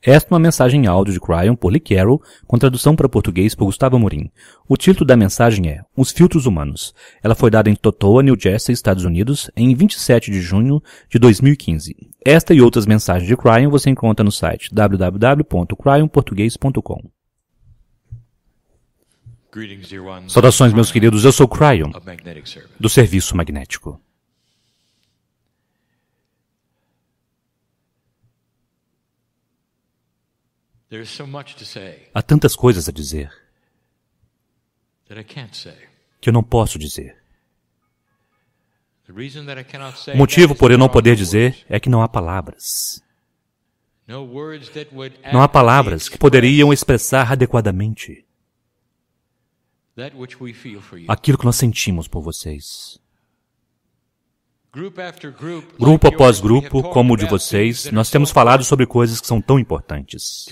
Esta é uma mensagem em áudio de Cryon por Lee Carroll, com tradução para português por Gustavo Amorim. O título da mensagem é Os Filtros Humanos. Ela foi dada em Totowa, New Jersey, Estados Unidos, em 27 de junho de 2015. Esta e outras mensagens de Cryon você encontra no site www.cryonportugues.com. Saudações, meus queridos, eu sou Cryon, do Serviço Magnético. Há tantas coisas a dizer que eu não posso dizer. O motivo por eu não poder dizer é que não há palavras. Não há palavras que poderiam expressar adequadamente aquilo que nós sentimos por vocês. Grupo após grupo, como o de vocês, nós temos falado sobre coisas que são tão importantes.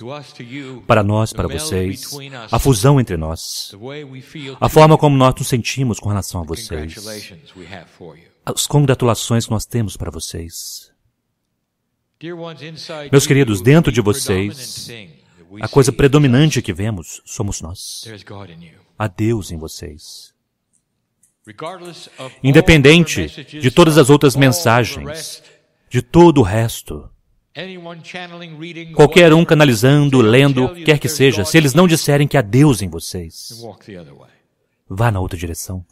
Para nós, para vocês, a fusão entre nós, a forma como nós nos sentimos com relação a vocês, as congratulações que nós temos para vocês. Meus queridos, dentro de vocês, a coisa predominante que vemos somos nós. Há Deus em vocês. Independente de todas as outras mensagens, de todo o resto, qualquer um canalizando, lendo, quer que seja, se eles não disserem que há Deus em vocês, vá na outra direção.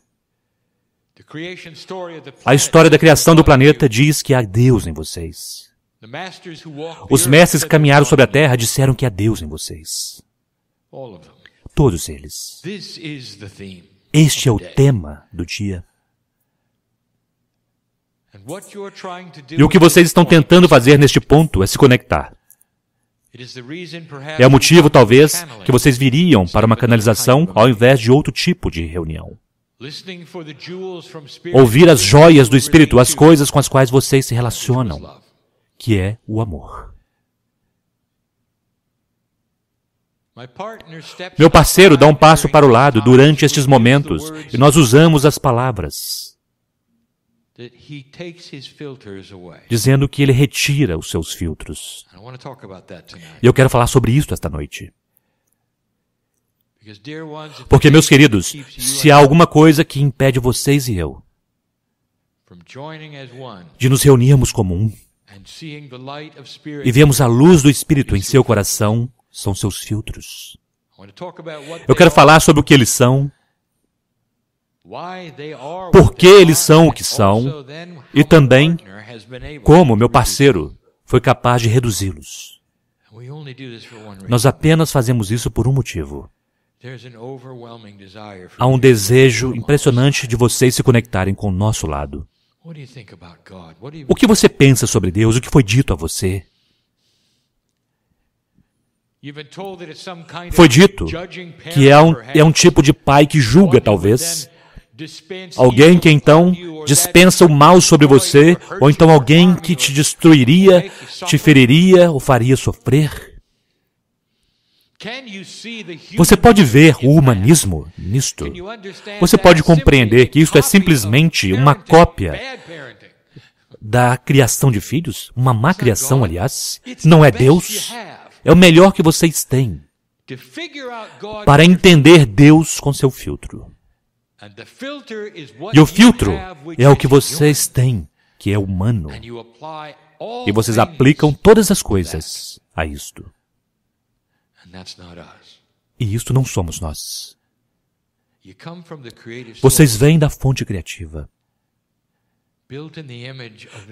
A história da criação do planeta diz que há Deus em vocês. Os mestres que caminharam sobre a Terra disseram que há Deus em vocês. Todos eles. Este é o tema do dia. E o que vocês estão tentando fazer neste ponto é se conectar. É o motivo, talvez, que vocês viriam para uma canalização ao invés de outro tipo de reunião. Ouvir as joias do Espírito, as coisas com as quais vocês se relacionam, que é o amor. Meu parceiro dá um passo para o lado durante estes momentos e nós usamos as palavras, dizendo que ele retira os seus filtros. E eu quero falar sobre isso esta noite. Porque, meus queridos, se há alguma coisa que impede vocês e eu de nos reunirmos como um e vemos a luz do Espírito em seu coração, são seus filtros. Eu quero falar sobre o que eles são, por que eles são o que são, e também como meu parceiro foi capaz de reduzi-los. Nós apenas fazemos isso por um motivo. Há um desejo impressionante de vocês se conectarem com o nosso lado. O que você pensa sobre Deus? O que foi dito a você? Foi dito que é um tipo de pai que julga, talvez. Alguém que então dispensa o mal sobre você, ou então alguém que te destruiria, te feriria ou faria sofrer. Você pode ver o humanismo nisto? Você pode compreender que isso é simplesmente uma cópia da criação de filhos? Uma má criação, aliás? Não é Deus? É o melhor que vocês têm para entender Deus com seu filtro. E o filtro é o que vocês têm, que é humano. E vocês aplicam todas as coisas a isto. E isto não somos nós. Vocês vêm da fonte criativa,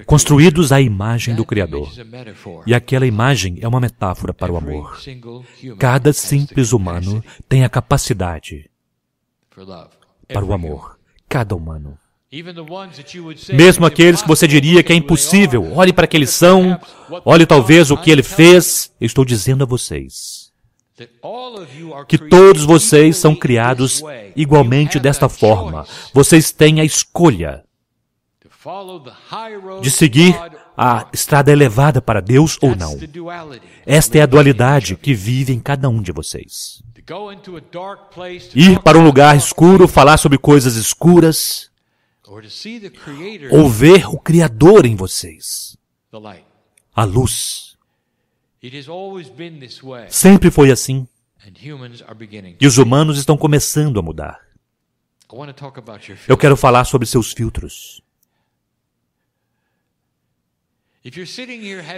construídos à imagem do Criador. E aquela imagem é uma metáfora para o amor. Cada simples humano tem a capacidade para o amor. Cada humano. Mesmo aqueles que você diria que é impossível, olhe para que eles são, olhe talvez o que ele fez, eu estou dizendo a vocês que todos vocês são criados igualmente desta forma. Vocês têm a escolha de seguir a estrada elevada para Deus ou não. Esta é a dualidade que vive em cada um de vocês. Ir para um lugar escuro, falar sobre coisas escuras, ou ver o Criador em vocês, a luz. Sempre foi assim. E os humanos estão começando a mudar. Eu quero falar sobre seus filtros.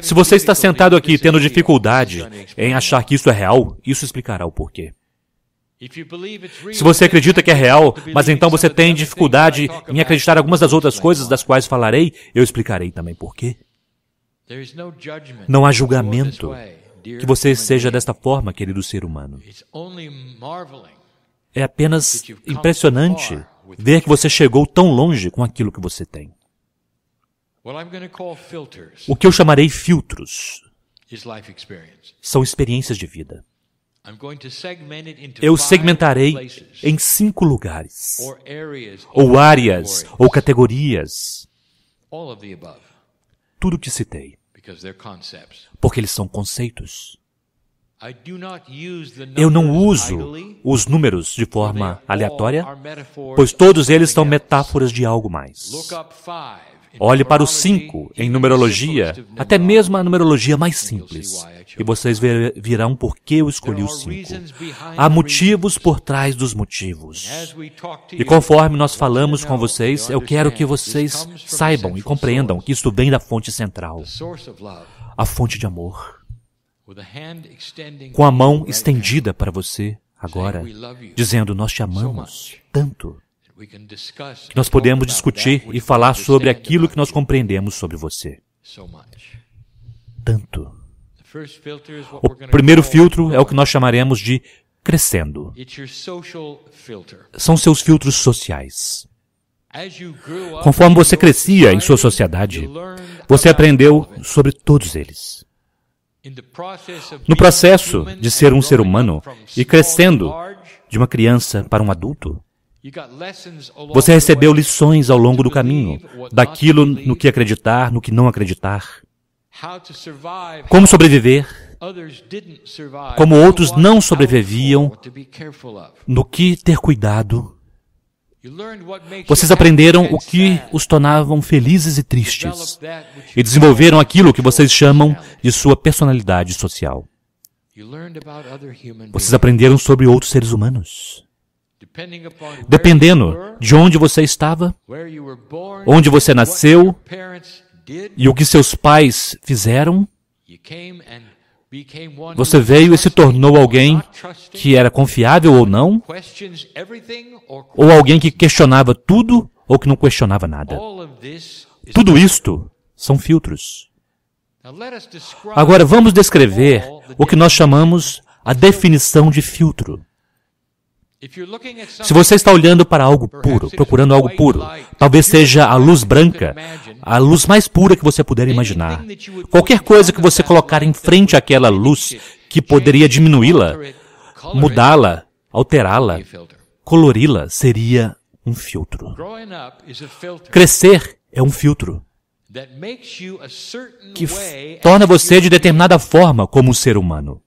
Se você está sentado aqui tendo dificuldade em achar que isso é real, isso explicará o porquê. Se você acredita que é real, mas então você tem dificuldade em acreditar algumas das outras coisas das quais falarei, eu explicarei também porquê. Não há julgamento que você seja desta forma, querido ser humano. É apenas impressionante ver que você chegou tão longe com aquilo que você tem. O que eu chamarei filtros são experiências de vida. Eu segmentarei em 5 lugares, ou áreas, ou categorias, tudo o que citei, porque eles são conceitos. Eu não uso os números de forma aleatória, pois todos eles são metáforas de algo mais. Olhe para os 5 em numerologia, até mesmo a numerologia mais simples, e vocês verão por que eu escolhi os 5. Há motivos por trás dos motivos. E conforme nós falamos com vocês, eu quero que vocês saibam e compreendam que isto vem da fonte central, a fonte de amor. Com a mão estendida para você, agora, dizendo, nós te amamos tanto, que nós podemos discutir e falar sobre aquilo que nós compreendemos sobre você. Tanto. O primeiro filtro é o que nós chamaremos de crescendo. São seus filtros sociais. Conforme você crescia em sua sociedade, você aprendeu sobre todos eles. No processo de ser um ser humano e crescendo de uma criança para um adulto, você recebeu lições ao longo do caminho, daquilo no que acreditar, no que não acreditar. Como sobreviver, como outros não sobreviviam, no que ter cuidado. Vocês aprenderam o que os tornavam felizes e tristes, e desenvolveram aquilo que vocês chamam de sua personalidade social. Vocês aprenderam sobre outros seres humanos. Dependendo de onde você estava, onde você nasceu e o que seus pais fizeram, você veio e se tornou alguém que era confiável ou não, ou alguém que questionava tudo ou que não questionava nada. Tudo isto são filtros. Agora vamos descrever o que nós chamamos a definição de filtro. Se você está olhando para algo puro, procurando algo puro, talvez seja a luz branca, a luz mais pura que você puder imaginar. Qualquer coisa que você colocar em frente àquela luz que poderia diminuí-la, mudá-la, alterá-la, colori-la, seria um filtro. Crescer é um filtro que torna você de determinada forma como um ser humano.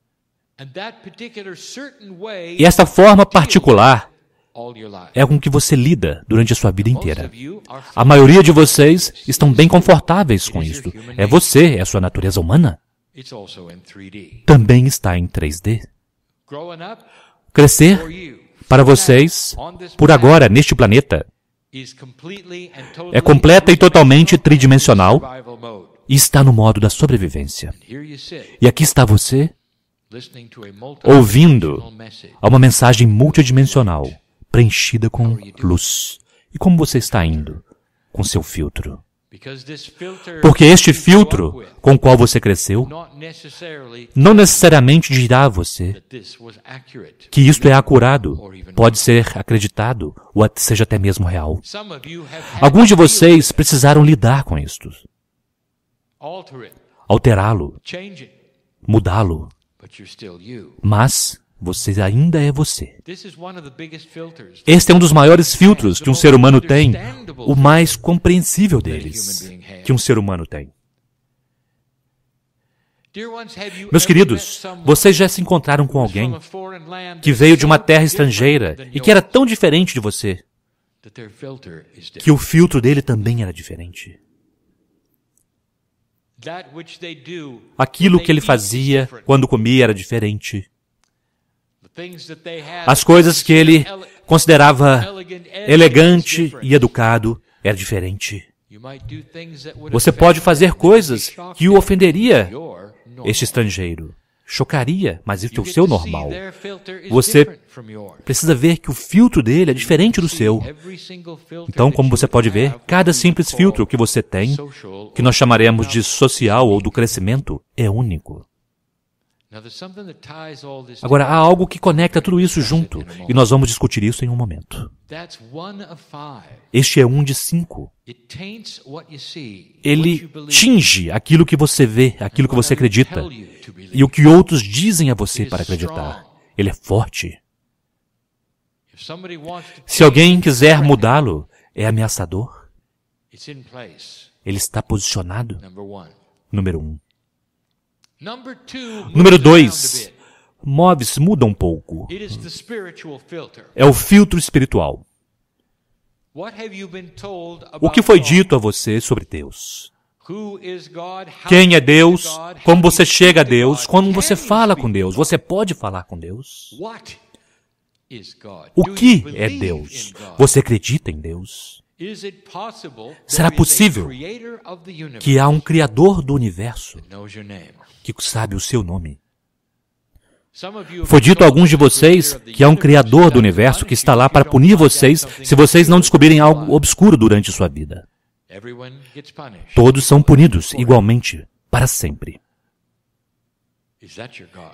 E esta forma particular é com que você lida durante a sua vida inteira. A maioria de vocês estão bem confortáveis com isto. É você, é a sua natureza humana. Também está em 3D. Crescer, para vocês, por agora, neste planeta, é completa e totalmente tridimensional e está no modo da sobrevivência. E aqui está você, ouvindo a uma mensagem multidimensional, preenchida com luz. E como você está indo com seu filtro? Porque este filtro com o qual você cresceu não necessariamente dirá a você que isto é acurado, pode ser acreditado, ou seja até mesmo real. Alguns de vocês precisaram lidar com isto, alterá-lo, mudá-lo. Mas você ainda é você. Este é um dos maiores filtros que um ser humano tem, o mais compreensível deles que um ser humano tem. Meus queridos, vocês já se encontraram com alguém que veio de uma terra estrangeira e que era tão diferente de você, que o filtro dele também era diferente? Aquilo que ele fazia quando comia era diferente. As coisas que ele considerava elegante e educado era diferente. Você pode fazer coisas que o ofenderia este estrangeiro. Chocaria, mas isso é o seu normal. Você precisa ver que o filtro dele é diferente do seu. Então, como você pode ver, cada simples filtro que você tem, que nós chamaremos de social ou do crescimento, é único. Agora, há algo que conecta tudo isso junto, e nós vamos discutir isso em um momento. Este é 1 de 5. Ele tinge aquilo que você vê, aquilo que você acredita, e o que outros dizem a você para acreditar. Ele é forte. Se alguém quiser mudá-lo, é ameaçador. Ele está posicionado. Número 1. Número 2, move-se, muda um pouco. É o filtro espiritual. O que foi dito a você sobre Deus? Quem é Deus? Como você chega a Deus? Como você fala com Deus? Você pode falar com Deus? O que é Deus? Você acredita em Deus? Será possível que há um Criador do universo que sabe o seu nome? Foi dito a alguns de vocês que há um Criador do universo que está lá para punir vocês se vocês não descobrirem algo obscuro durante sua vida. Todos são punidos igualmente, para sempre.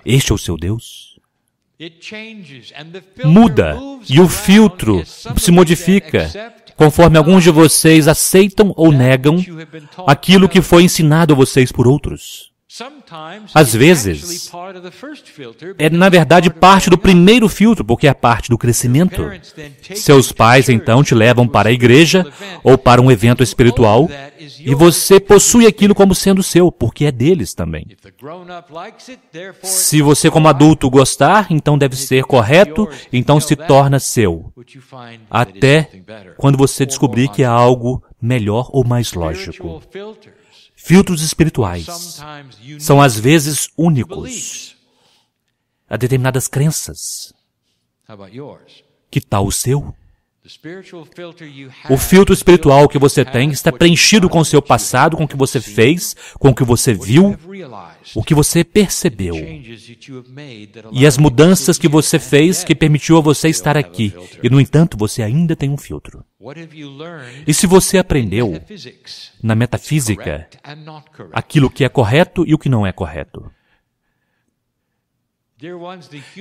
Este é o seu Deus? Muda, e o filtro se modifica conforme alguns de vocês aceitam ou negam aquilo que foi ensinado a vocês por outros. Às vezes, é na verdade parte do primeiro filtro, porque é parte do crescimento. Seus pais então te levam para a igreja ou para um evento espiritual e você possui aquilo como sendo seu, porque é deles também. Se você como adulto gostar, então deve ser correto, então se torna seu. Até quando você descobrir que há algo melhor ou mais lógico. Filtros espirituais são às vezes únicos a determinadas crenças. Que tal o seu? O filtro espiritual que você tem está preenchido com o seu passado, com o que você fez, com o que você viu, o que você percebeu e as mudanças que você fez que permitiu a você estar aqui. E, no entanto, você ainda tem um filtro. E se você aprendeu na metafísica aquilo que é correto e o que não é correto?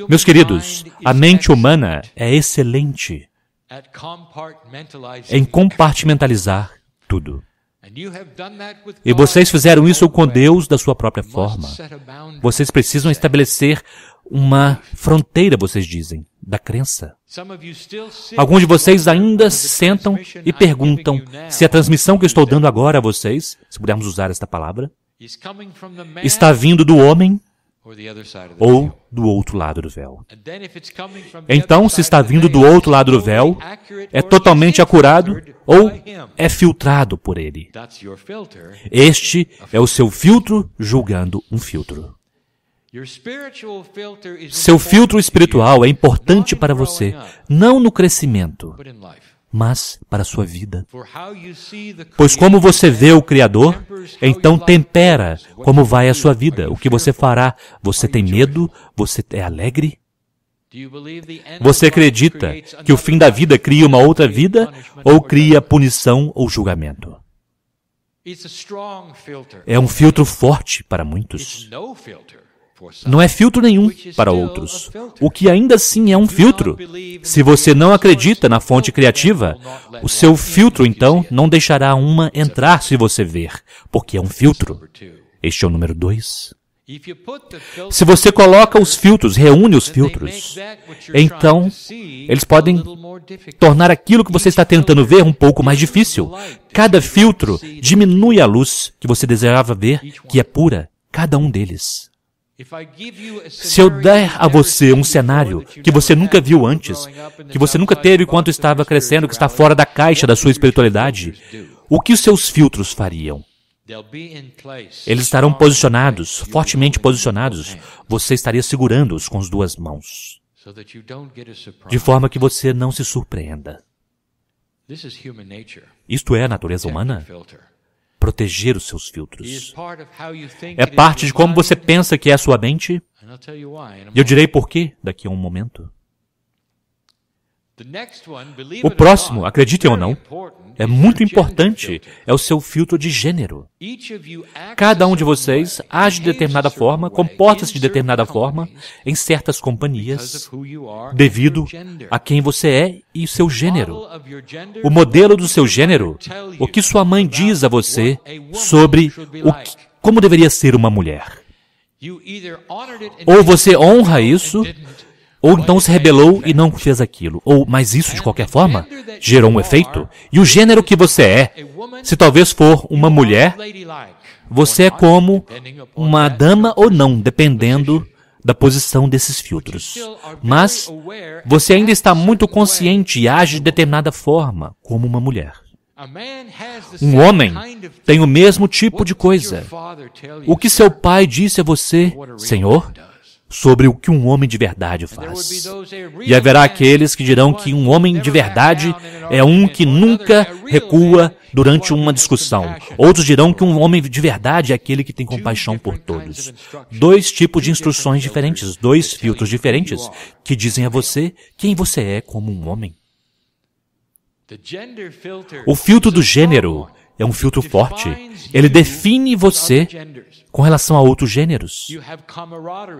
Meus queridos, a mente humana é excelente em compartimentalizar tudo. E vocês fizeram isso com Deus da sua própria forma. Vocês precisam estabelecer uma fronteira, vocês dizem, da crença. Alguns de vocês ainda sentam e perguntam se a transmissão que eu estou dando agora a vocês, se pudermos usar esta palavra, está vindo do homem ou do outro lado do véu. Então, se está vindo do outro lado do véu, é totalmente acurado ou é filtrado por ele. Este é o seu filtro julgando um filtro. Seu filtro espiritual é importante para você, não no crescimento, mas para a sua vida. Pois como você vê o Criador, então tempera como vai a sua vida, o que você fará. Você tem medo? Você é alegre? Você acredita que o fim da vida cria uma outra vida ou cria punição ou julgamento? É um filtro forte para muitos. Não é filtro nenhum para outros, o que ainda assim é um filtro. Se você não acredita na fonte criativa, o seu filtro, então, não deixará uma entrar se você ver, porque é um filtro. Este é o número 2. Se você coloca os filtros, reúne os filtros, então, eles podem tornar aquilo que você está tentando ver um pouco mais difícil. Cada filtro diminui a luz que você desejava ver, que é pura, cada um deles. Se eu der a você um cenário que você nunca viu antes, que você nunca teve enquanto estava crescendo, que está fora da caixa da sua espiritualidade, o que os seus filtros fariam? Eles estarão posicionados, fortemente posicionados. Você estaria segurando-os com as duas mãos, de forma que você não se surpreenda. Isto é a natureza humana. Proteger os seus filtros. É parte de como você pensa que é a sua mente. E eu direi por quê daqui a um momento. O próximo, acreditem ou não, é muito importante, é o seu filtro de gênero. Cada um de vocês age de determinada forma, comporta-se de determinada forma em certas companhias, devido a quem você é e seu gênero. O modelo do seu gênero, o que sua mãe diz a você sobre como deveria ser uma mulher. Ou você honra isso, ou então se rebelou e não fez aquilo. Mas isso, de qualquer forma, gerou um efeito. E o gênero que você é, se talvez for uma mulher, você é como uma dama ou não, dependendo da posição desses filtros. Mas você ainda está muito consciente e age de determinada forma, como uma mulher. Um homem tem o mesmo tipo de coisa. O que seu pai disse a você, Senhor, sobre o que um homem de verdade faz. E haverá aqueles que dirão que um homem de verdade é um que nunca recua durante uma discussão. Outros dirão que um homem de verdade é aquele que tem compaixão por todos. Dois tipos de instruções diferentes, dois filtros diferentes, que dizem a você quem você é como um homem. O filtro do gênero é um filtro forte. Ele define você com relação a outros gêneros.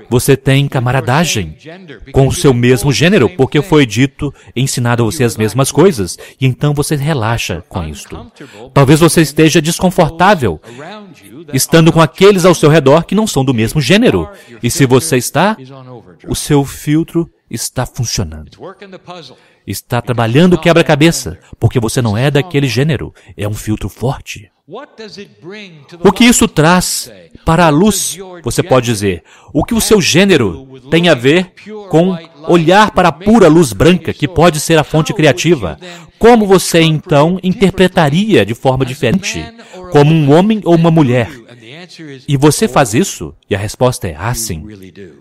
Você tem camaradagem com o seu mesmo gênero, porque foi dito e ensinado a você as mesmas coisas, e então você relaxa com isto. Talvez você esteja desconfortável estando com aqueles ao seu redor que não são do mesmo gênero. E se você está, o seu filtro está funcionando. Está trabalhando quebra-cabeça, porque você não é daquele gênero. É um filtro forte. O que isso traz para a luz? Você pode dizer, o que o seu gênero tem a ver com olhar para a pura luz branca, que pode ser a fonte criativa? Como você, então, interpretaria de forma diferente, como um homem ou uma mulher? E você faz isso? E a resposta é, sim.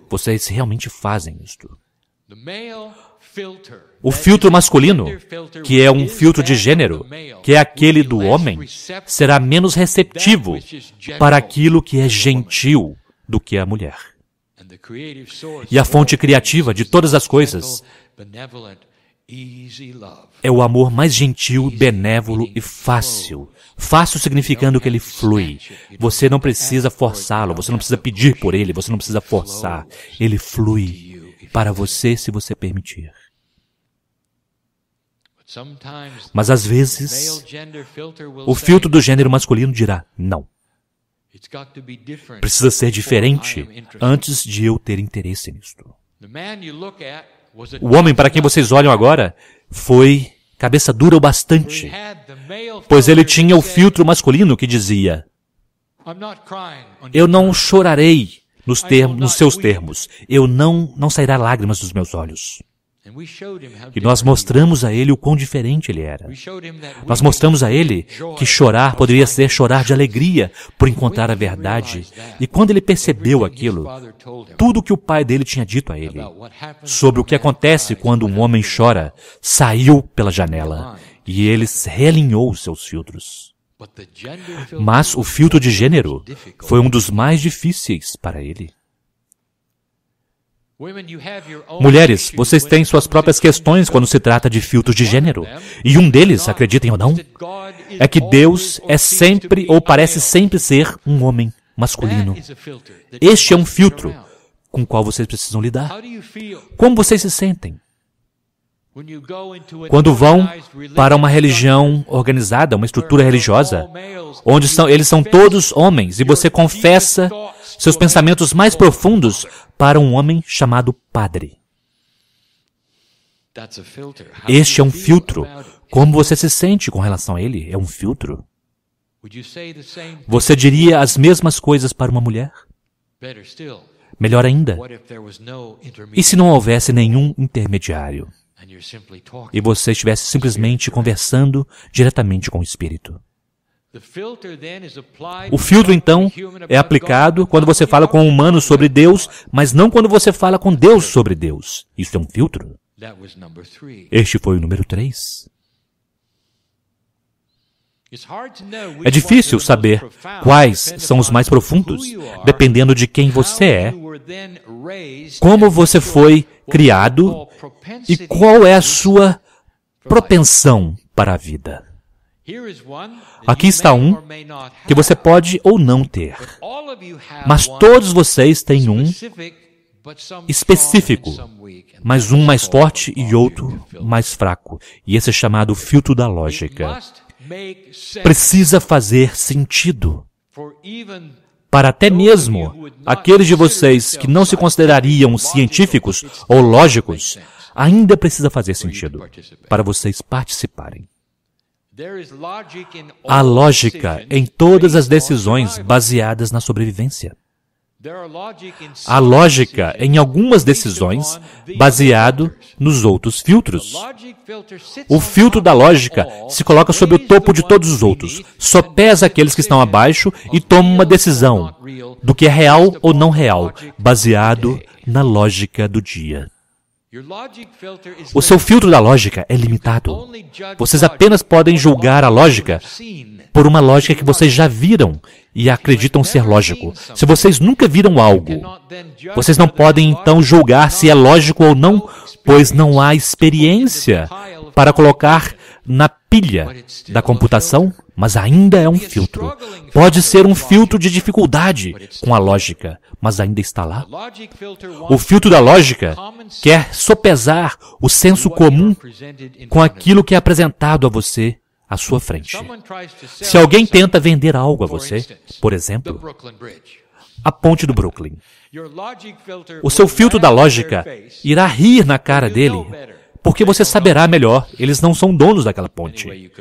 Vocês realmente fazem isto. O filtro masculino, que é um filtro de gênero, que é aquele do homem, será menos receptivo para aquilo que é gentil do que a mulher. E a fonte criativa de todas as coisas é o amor mais gentil, benévolo e fácil. Fácil significando que ele flui. Você não precisa forçá-lo, você não precisa pedir por ele, você não precisa forçar. Ele flui para você se você permitir. Mas às vezes, o filtro do gênero masculino dirá, não. Precisa ser diferente antes de eu ter interesse nisto. O homem para quem vocês olham agora foi cabeça dura o bastante, pois ele tinha o filtro masculino que dizia, eu não chorarei nos seus termos, eu não sairá lágrimas dos meus olhos. E nós mostramos a ele o quão diferente ele era. Nós mostramos a ele que chorar poderia ser chorar de alegria por encontrar a verdade. E quando ele percebeu aquilo, tudo o que o pai dele tinha dito a ele sobre o que acontece quando um homem chora, saiu pela janela e ele realinhou os seus filtros. Mas o filtro de gênero foi um dos mais difíceis para ele. Mulheres, vocês têm suas próprias questões quando se trata de filtros de gênero. E um deles, acreditem ou não, é que Deus é sempre ou parece sempre ser um homem masculino. Este é um filtro com o qual vocês precisam lidar. Como vocês se sentem? Quando vão para uma religião organizada, uma estrutura religiosa, onde eles são todos homens, e você confessa seus pensamentos mais profundos para um homem chamado padre. Este é um filtro. Como você se sente com relação a ele? É um filtro. Você diria as mesmas coisas para uma mulher? Melhor ainda, e se não houvesse nenhum intermediário? E você estivesse simplesmente conversando diretamente com o Espírito? O filtro, então, é aplicado quando você fala com um humano sobre Deus, mas não quando você fala com Deus sobre Deus. Isso é um filtro. Este foi o número 3. É difícil saber quais são os mais profundos, dependendo de quem você é, como você foi criado e qual é a sua propensão para a vida. Aqui está um que você pode ou não ter, mas todos vocês têm um específico, mas um mais forte e outro mais fraco. E esse é chamado filtro da lógica. Precisa fazer sentido para até mesmo aqueles de vocês que não se considerariam científicos ou lógicos, ainda precisa fazer sentido para vocês participarem. Há lógica em todas as decisões baseadas na sobrevivência. Há lógica em algumas decisões baseado nos outros filtros. O filtro da lógica se coloca sobre o topo de todos os outros, sopesa aqueles que estão abaixo e toma uma decisão do que é real ou não real, baseado na lógica do dia. O seu filtro da lógica é limitado. Vocês apenas podem julgar a lógica por uma lógica que vocês já viram e acreditam ser lógico. Se vocês nunca viram algo, vocês não podem então julgar se é lógico ou não, pois não há experiência para colocar na pilha da computação, mas ainda é um filtro. Pode ser um filtro de dificuldade com a lógica, mas ainda está lá. O filtro da lógica quer sopesar o senso comum com aquilo que é apresentado a você à sua frente. Se alguém tenta vender algo a você, por exemplo, a ponte do Brooklyn, o seu filtro da lógica irá rir na cara dele, porque você saberá melhor, eles não são donos daquela ponte.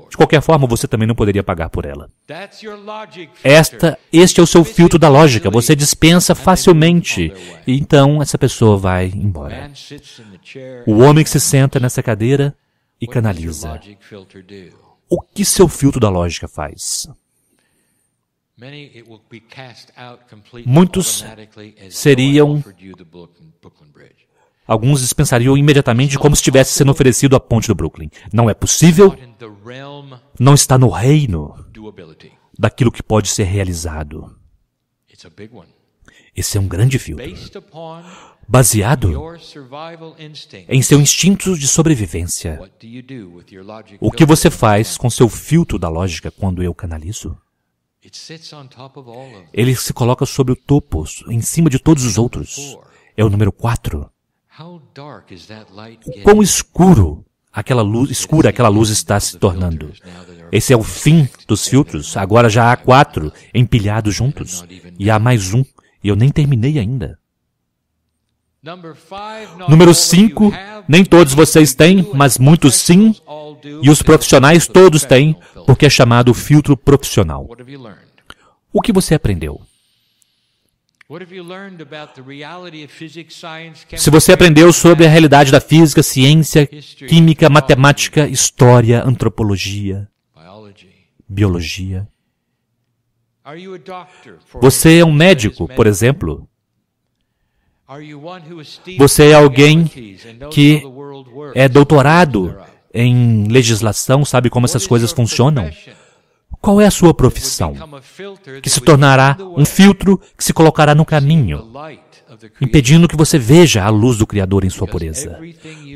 De qualquer forma, você também não poderia pagar por ela. Este é o seu filtro da lógica, você dispensa facilmente, e então essa pessoa vai embora. O homem que se senta nessa cadeira e canaliza. O que seu filtro da lógica faz? Muitos seriam... Alguns dispensariam imediatamente como se estivesse sendo oferecido a ponte do Brooklyn. Não é possível. Não está no reino daquilo que pode ser realizado. Esse é um grande filtro. Baseado em seu instinto de sobrevivência. O que você faz com seu filtro da lógica quando eu canalizo? Ele se coloca sobre o topo, em cima de todos os outros. É o número 4. O quão escura aquela luz está se tornando. Esse é o fim dos filtros. Agora já há 4 empilhados juntos. E há mais um. E eu nem terminei ainda. Número 5, nem todos vocês têm, mas muitos sim. E os profissionais todos têm, porque é chamado filtro profissional. O que você aprendeu? Se você aprendeu sobre a realidade da física, ciência, química, matemática, história, antropologia, biologia. Você é um médico, por exemplo. Você é alguém que é doutorado em legislação, sabe como essas coisas funcionam? Qual é a sua profissão? Que se tornará um filtro que se colocará no caminho, impedindo que você veja a luz do Criador em sua pureza.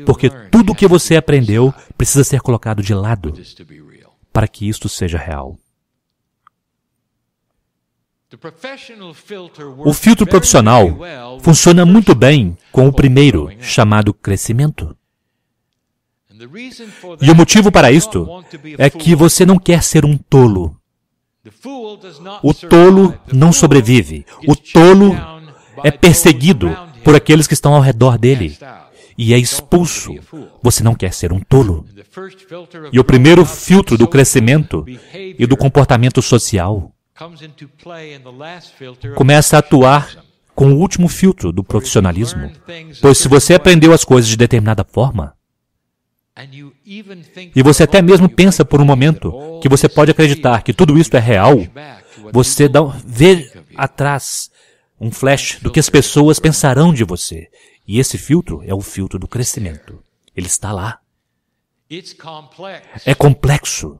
Porque tudo o que você aprendeu precisa ser colocado de lado para que isto seja real. O filtro profissional funciona muito bem com o primeiro, chamado crescimento. E o motivo para isto é que você não quer ser um tolo. O tolo não sobrevive. O tolo é perseguido por aqueles que estão ao redor dele e é expulso. Você não quer ser um tolo. E o primeiro filtro do crescimento e do comportamento social começa a atuar com o último filtro do profissionalismo. Pois se você aprendeu as coisas de determinada forma e você até mesmo pensa por um momento que você pode acreditar que tudo isso é real, você vê atrás um flash do que as pessoas pensarão de você. E esse filtro é o filtro do crescimento. Ele está lá. É complexo.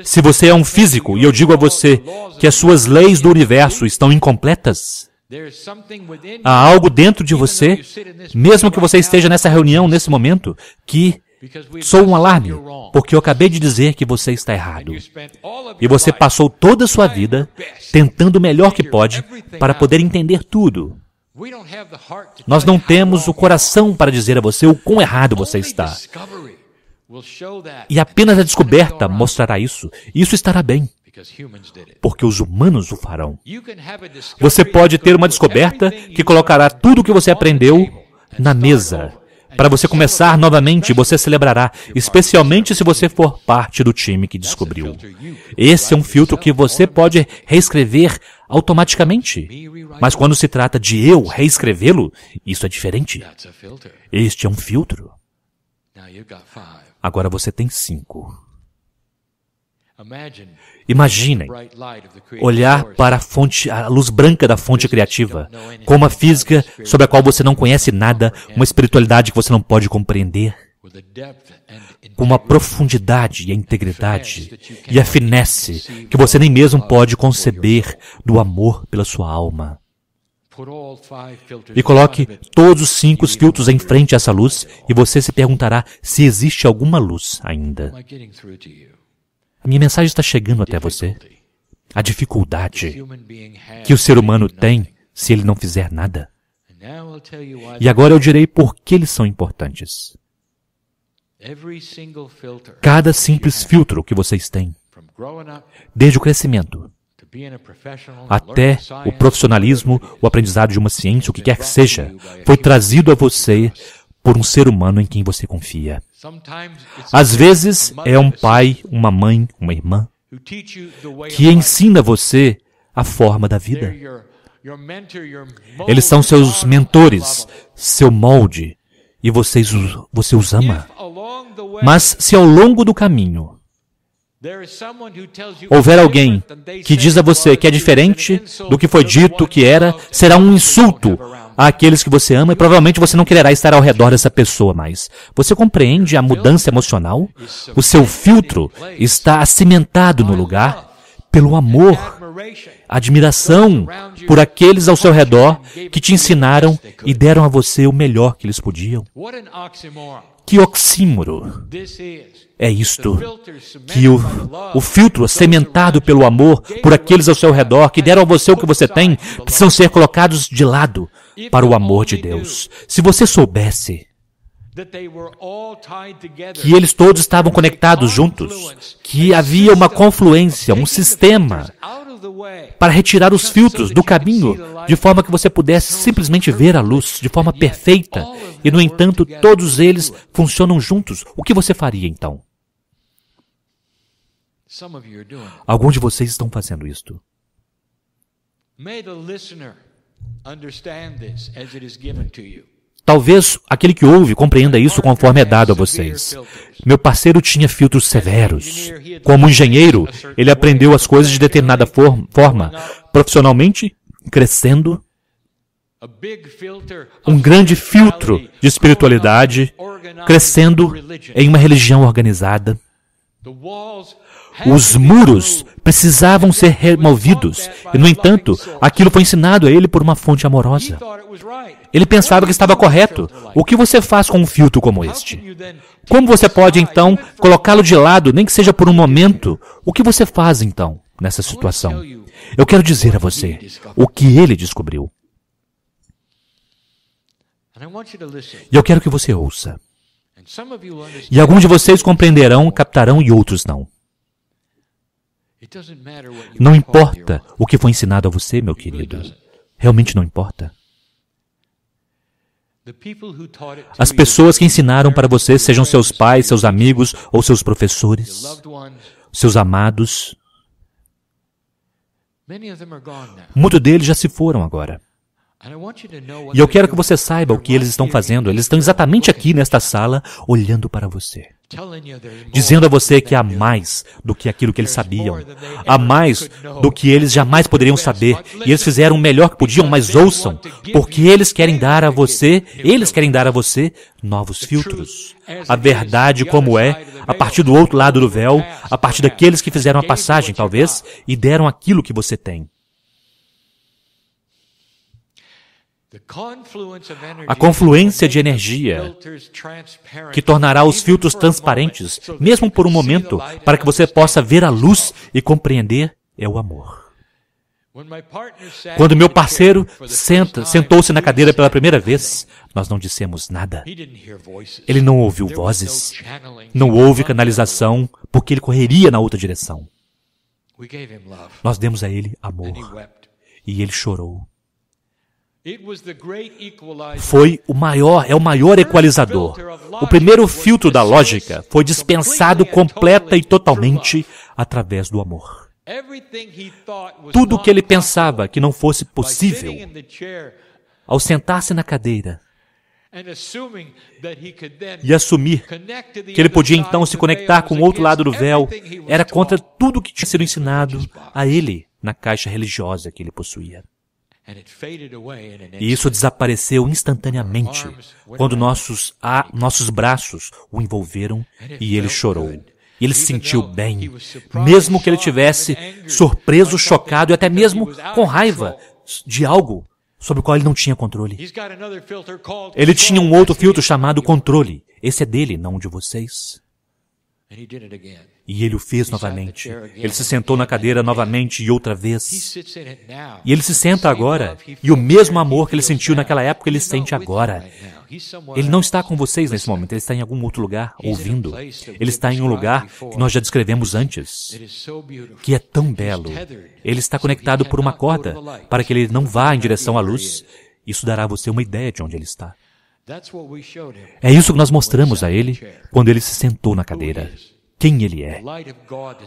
Se você é um físico e eu digo a você que as suas leis do universo estão incompletas, há algo dentro de você, mesmo que você esteja nessa reunião nesse momento, que soa um alarme, porque eu acabei de dizer que você está errado. E você passou toda a sua vida tentando o melhor que pode para poder entender tudo. Nós não temos o coração para dizer a você o quão errado você está. E apenas a descoberta mostrará isso. E isso estará bem, porque os humanos o farão. Você pode ter uma descoberta que colocará tudo o que você aprendeu na mesa. Para você começar novamente, você celebrará, especialmente se você for parte do time que descobriu. Esse é um filtro que você pode reescrever automaticamente. Mas quando se trata de eu reescrevê-lo, isso é diferente. Este é um filtro. Agora você tem 5. Imaginem olhar para a luz branca da fonte criativa, com uma física sobre a qual você não conhece nada, uma espiritualidade que você não pode compreender, com uma profundidade e a integridade e a finesse que você nem mesmo pode conceber do amor pela sua alma. E coloque todos os 5 filtros em frente a essa luz e você se perguntará se existe alguma luz ainda. A minha mensagem está chegando até você. A dificuldade que o ser humano tem se ele não fizer nada. E agora eu direi por que eles são importantes. Cada simples filtro que vocês têm, desde o crescimento até o profissionalismo, o aprendizado de uma ciência, o que quer que seja, foi trazido a você por um ser humano em quem você confia. Às vezes é um pai, uma mãe, uma irmã, que ensina você a forma da vida. Eles são seus mentores, seu molde, e você os ama. Mas se ao longo do caminho houver alguém que diz a você que é diferente do que foi dito que era, será um insulto àqueles que você ama e provavelmente você não quererá estar ao redor dessa pessoa mais. Você compreende a mudança emocional? O seu filtro está acimentado no lugar pelo amor, admiração por aqueles ao seu redor que te ensinaram e deram a você o melhor que eles podiam. Que oxímoro é isto, que o filtro sementado pelo amor por aqueles ao seu redor que deram a você o que você tem, precisam ser colocados de lado para o amor de Deus. Se você soubesse que eles todos estavam conectados juntos, que havia uma confluência, um sistema para retirar os filtros do caminho, de forma que você pudesse simplesmente ver a luz de forma perfeita, e no entanto todos eles funcionam juntos, o que você faria então? Alguns de vocês estão fazendo isto. Talvez aquele que ouve compreenda isso conforme é dado a vocês. Meu parceiro tinha filtros severos. Como engenheiro, ele aprendeu as coisas de determinada forma, profissionalmente, crescendo. Um grande filtro de espiritualidade, crescendo em uma religião organizada. Os muros precisavam ser removidos, e, no entanto, aquilo foi ensinado a ele por uma fonte amorosa. Ele pensava que estava correto. O que você faz com um filtro como este? Como você pode, então, colocá-lo de lado, nem que seja por um momento? O que você faz, então, nessa situação? Eu quero dizer a você o que ele descobriu. E eu quero que você ouça. E alguns de vocês compreenderão, captarão e outros não. Não importa o que foi ensinado a você, meu querido. Realmente não importa. As pessoas que ensinaram para você, sejam seus pais, seus amigos ou seus professores, seus amados, muitos deles já se foram agora. E eu quero que você saiba o que eles estão fazendo. Eles estão exatamente aqui nesta sala, olhando para você, dizendo a você que há mais do que aquilo que eles sabiam, há mais do que eles jamais poderiam saber, e eles fizeram o melhor que podiam, mas ouçam, porque eles querem dar a você novos filtros. A verdade como é, a partir do outro lado do véu, a partir daqueles que fizeram a passagem, talvez, e deram aquilo que você tem. A confluência de energia que tornará os filtros transparentes, mesmo por um momento, para que você possa ver a luz e compreender, é o amor. Quando meu parceiro sentou-se na cadeira pela primeira vez, nós não dissemos nada. Ele não ouviu vozes, não houve canalização, porque ele correria na outra direção. Nós demos a ele amor, e ele chorou. É o maior equalizador. O primeiro filtro da lógica foi dispensado completa e totalmente através do amor. Tudo o que ele pensava que não fosse possível, ao sentar-se na cadeira e assumir que ele podia então se conectar com o outro lado do véu, era contra tudo o que tinha sido ensinado a ele na caixa religiosa que ele possuía. E isso desapareceu instantaneamente quando nossos braços o envolveram e ele chorou. E ele se sentiu bem, mesmo que ele tivesse surpreso, chocado e até mesmo com raiva de algo sobre o qual ele não tinha controle. Ele tinha um outro filtro chamado controle. Esse é dele, não de vocês. E ele o fez novamente. Ele se sentou na cadeira novamente e outra vez. E ele se senta agora. E o mesmo amor que ele sentiu naquela época, ele sente agora. Ele não está com vocês nesse momento. Ele está em algum outro lugar, ouvindo. Ele está em um lugar que nós já descrevemos antes, que é tão belo. Ele está conectado por uma corda para que ele não vá em direção à luz. Isso dará a você uma ideia de onde ele está. É isso que nós mostramos a ele quando ele se sentou na cadeira. Quem ele é.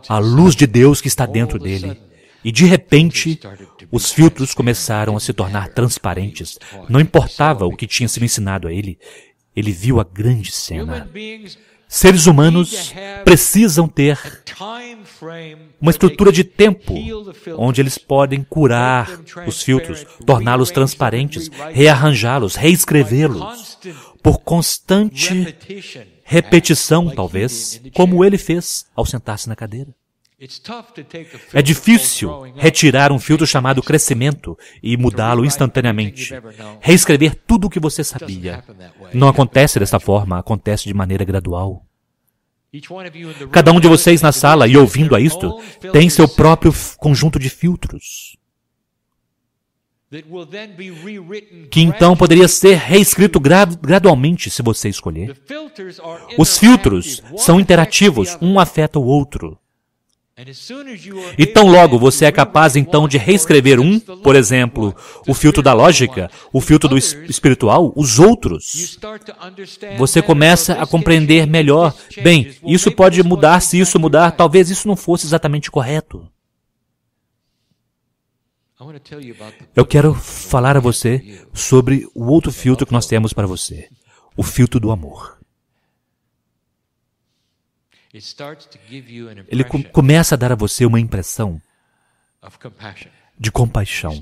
A luz de Deus que está dentro dele. E de repente, os filtros começaram a se tornar transparentes. Não importava o que tinha sido ensinado a ele. Ele viu a grande cena. Seres humanos precisam ter uma estrutura de tempo onde eles podem curar os filtros, torná-los transparentes, rearranjá-los, reescrevê-los, por constante repetição, talvez, como ele fez ao sentar-se na cadeira. É difícil retirar um filtro chamado crescimento e mudá-lo instantaneamente. Reescrever tudo o que você sabia. Não acontece dessa forma, acontece de maneira gradual. Cada um de vocês na sala e ouvindo a isto tem seu próprio conjunto de filtros, que então poderia ser reescrito gradualmente se você escolher. Os filtros são interativos, um afeta o outro. E tão logo você é capaz então de reescrever por exemplo, o filtro da lógica, o filtro do espiritual, os outros, você começa a compreender melhor. Bem, isso pode mudar, se isso mudar, talvez isso não fosse exatamente correto. Eu quero falar a você sobre o outro filtro que nós temos para você, o filtro do amor. Ele começa a dar a você uma impressão de compaixão.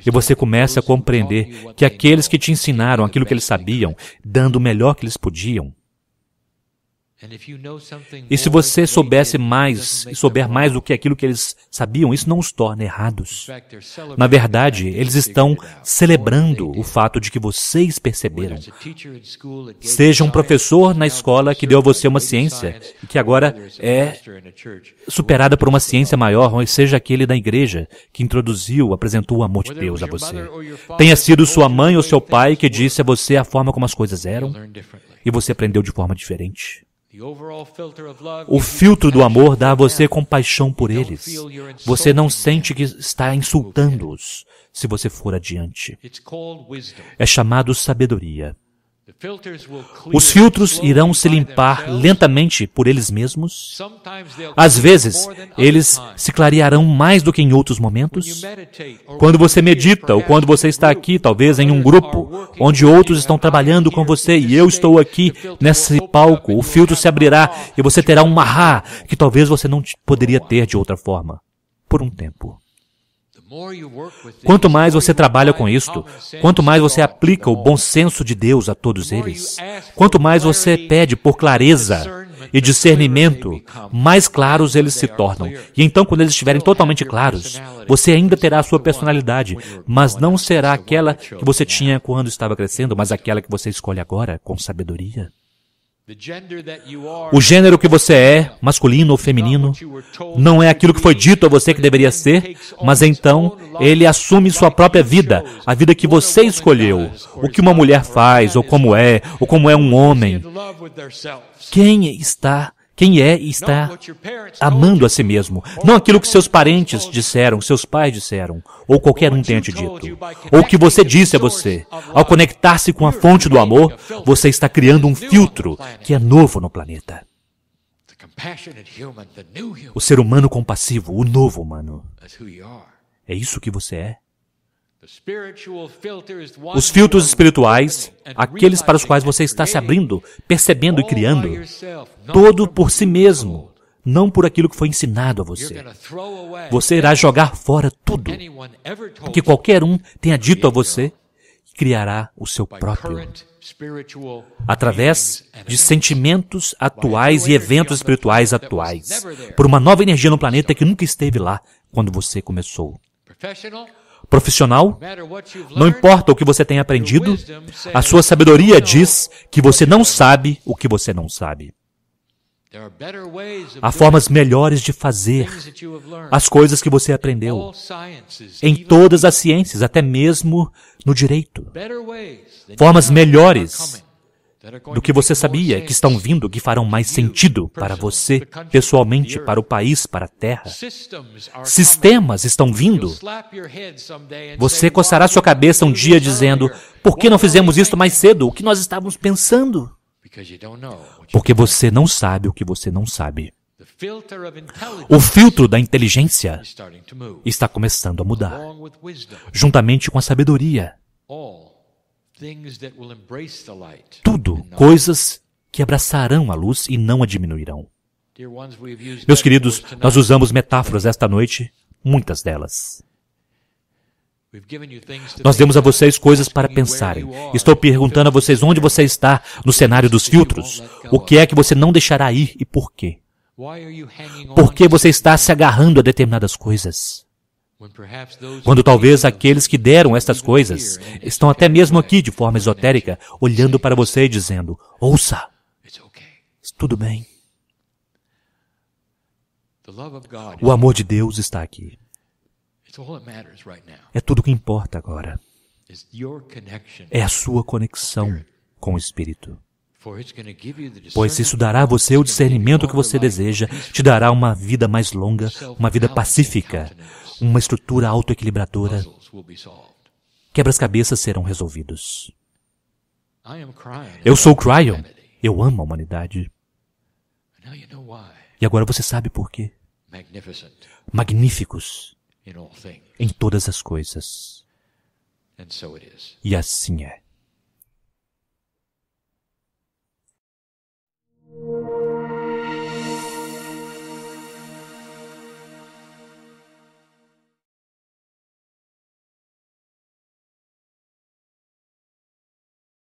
E você começa a compreender que aqueles que te ensinaram aquilo que eles sabiam, dando o melhor que eles podiam. E se você souber mais do que aquilo que eles sabiam, isso não os torna errados. Na verdade, eles estão celebrando o fato de que vocês perceberam. Seja um professor na escola que deu a você uma ciência e que agora é superada por uma ciência maior, ou seja aquele da igreja que apresentou o amor de Deus a você. Tenha sido sua mãe ou seu pai que disse a você a forma como as coisas eram e você aprendeu de forma diferente. O filtro do amor dá a você compaixão por eles. Você não sente que está insultando-os se você for adiante. É chamado sabedoria. Os filtros irão se limpar lentamente por eles mesmos. Às vezes, eles se clarearão mais do que em outros momentos. Quando você medita, ou quando você está aqui, talvez em um grupo, onde outros estão trabalhando com você, e eu estou aqui nesse palco, o filtro se abrirá e você terá um mahá que talvez você não poderia ter de outra forma, por um tempo. Quanto mais você trabalha com isto, quanto mais você aplica o bom senso de Deus a todos eles, quanto mais você pede por clareza e discernimento, mais claros eles se tornam. E então, quando eles estiverem totalmente claros, você ainda terá a sua personalidade, mas não será aquela que você tinha quando estava crescendo, mas aquela que você escolhe agora, com sabedoria. O gênero que você é, masculino ou feminino, não é aquilo que foi dito a você que deveria ser, mas então ele assume sua própria vida, a vida que você escolheu, o que uma mulher faz, ou como é um homem. Quem é e está amando a si mesmo, não aquilo que seus parentes disseram, seus pais disseram, ou qualquer um tenha te dito, ou o que você disse a você. Ao conectar-se com a fonte do amor, você está criando um filtro que é novo no planeta. O ser humano compassivo, o novo humano. É isso que você é. Os filtros espirituais, aqueles para os quais você está se abrindo, percebendo e criando, todo por si mesmo, não por aquilo que foi ensinado a você. Você irá jogar fora tudo o que qualquer um tenha dito a você e criará o seu próprio. Através de sentimentos atuais e eventos espirituais atuais, por uma nova energia no planeta que nunca esteve lá quando você começou. Profissional, não importa o que você tenha aprendido, a sua sabedoria diz que você não sabe o que você não sabe. Há formas melhores de fazer as coisas que você aprendeu. Em todas as ciências, até mesmo no direito. Formas melhores do que você sabia, que estão vindo, que farão mais sentido para você, pessoalmente, para o país, para a terra. Sistemas estão vindo. Você coçará sua cabeça um dia dizendo, por que não fizemos isso mais cedo? O que nós estávamos pensando? Porque você não sabe o que você não sabe. O filtro da inteligência está começando a mudar, juntamente com a sabedoria. Tudo, coisas que abraçarão a luz e não a diminuirão. Meus queridos, nós usamos metáforas esta noite, muitas delas. Nós demos a vocês coisas para pensarem. Estou perguntando a vocês onde você está no cenário dos filtros. O que é que você não deixará ir e por quê? Por que você está se agarrando a determinadas coisas? Quando talvez aqueles que deram estas coisas estão até mesmo aqui de forma esotérica, olhando para você e dizendo, ouça, tudo bem. O amor de Deus está aqui. É tudo o que importa agora. É a sua conexão com o Espírito. Pois isso dará a você o discernimento que você deseja, te dará uma vida mais longa, uma vida pacífica, uma estrutura autoequilibradora. Quebra-cabeças serão resolvidos. Eu sou Cryon. Eu amo a humanidade. E agora você sabe por quê. Magníficos em todas as coisas. E assim é.